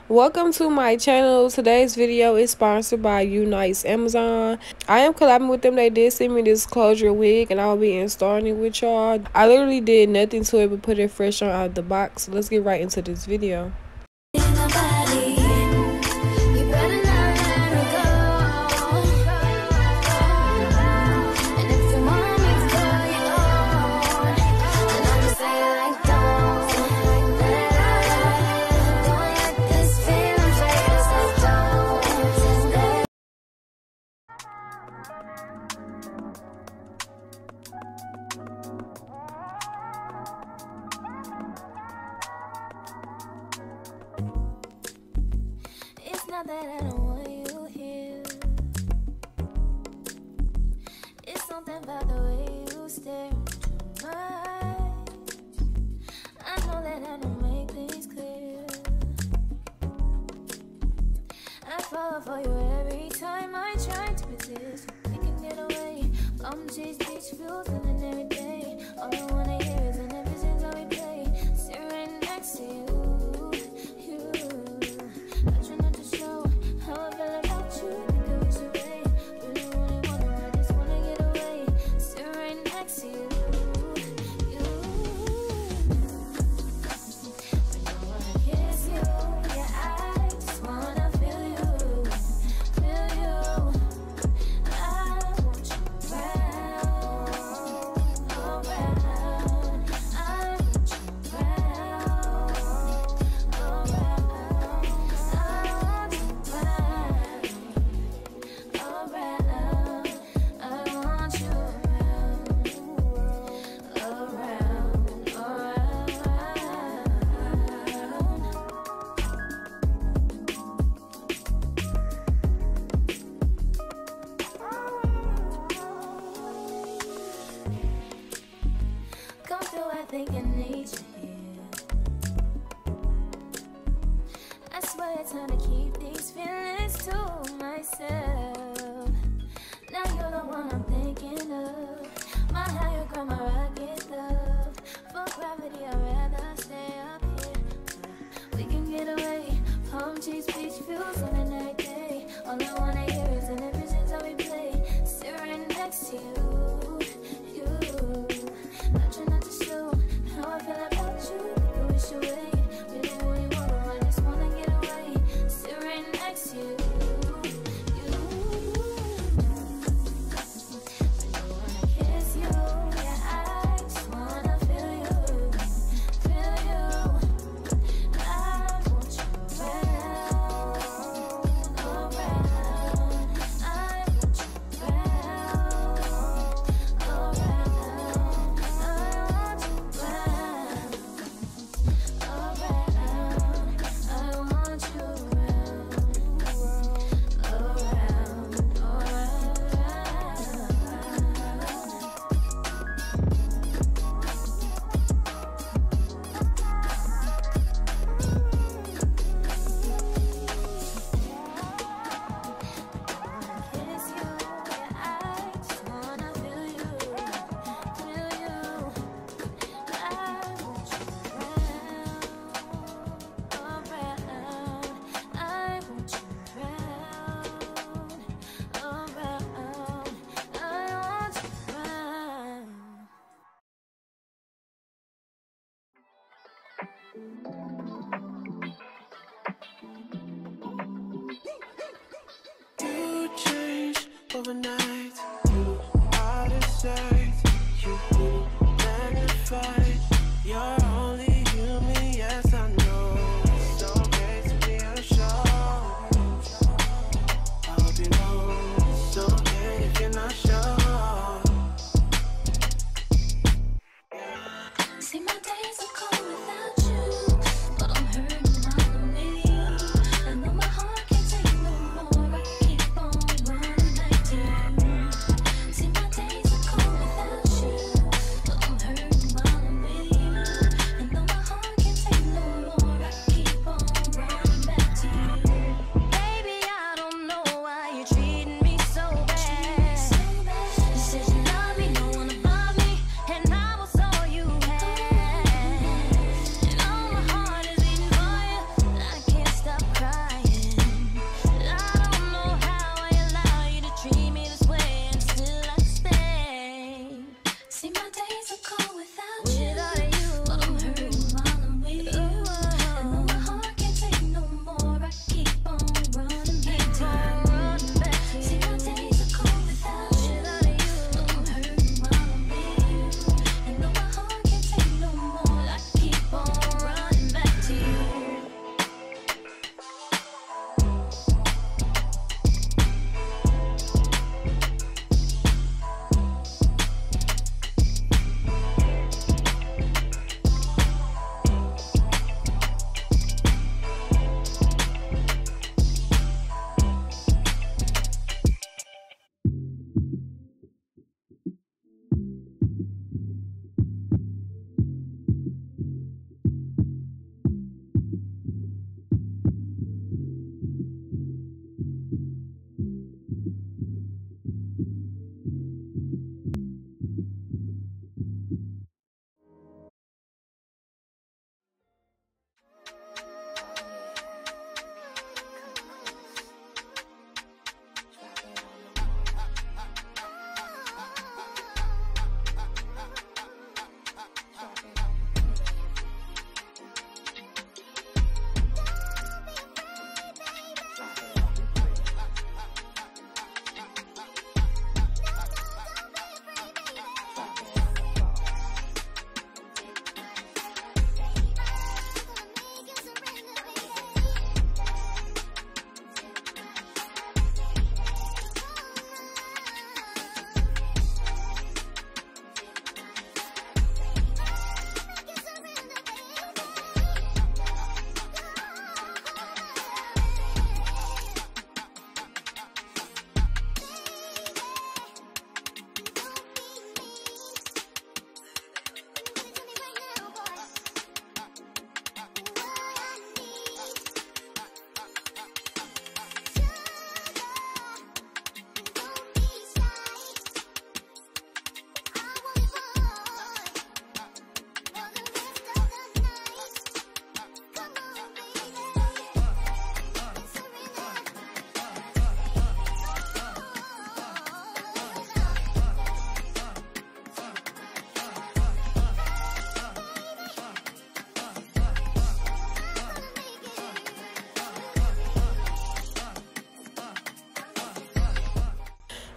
Welcome to my channel. Today's video is sponsored by Unice Amazon. I am collabing with them. They did send me this closure wig and I'll be installing it with y'all. I literally did nothing to it but put it fresh on out of the box. So let's get right into this video. Not that I don't want you here. It's something about the way you stare into my eyes. I know that I don't make things clear. I fall for you every time I try to resist. We can get away. Chase beach views and every day. All I wanna hear is an episode how we play. Sit right next to you. I think I need you here. I swear it's time to keep these feelings to myself. Now you're the one I'm thinking of. My higher ground, my rocket love. For gravity, I'd rather stay up here. We can get away. Palm trees, beach views on a night day. All I wanna hear is an episode how we play. Sit right next to you. Not trying not to show how I feel about you. Think I wish away. Really, really wanna, I just wanna get away. Sit right next to you. I don't wanna kiss you. Yeah, I just wanna feel you. Feel you. I want you around. I want you around. You changed overnight. You out of sight. You magnified. You're only human, yes I know. It's okay to be unsure. I hope you know it's okay if you're not sure. See, my days are cold without you, but I'm hurting all with you. I know my heart can't take no more. I keep on running back to you.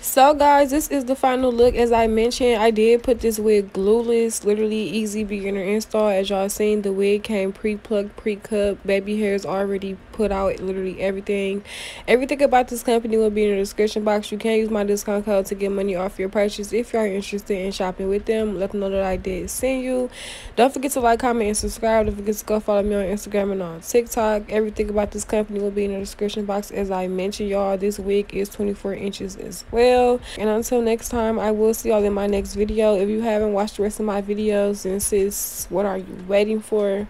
So guys, this is the final look. As I mentioned, I did put this wig glueless, literally easy beginner install. As y'all seen, the wig came pre-plucked, pre-cut, baby hairs already put out, literally everything about this company will be in the description box. You can use my discount code to get money off your purchase if you are interested in shopping with them. Let them know that I did send you. Don't forget to like, comment, and subscribe. Don't forget to go follow me on Instagram and on TikTok. Everything about this company will be in the description box. As I mentioned, y'all, this wig is 24 inches as well. And until next time, I will see y'all in my next video. If you haven't watched the rest of my videos, then sis, what are you waiting for?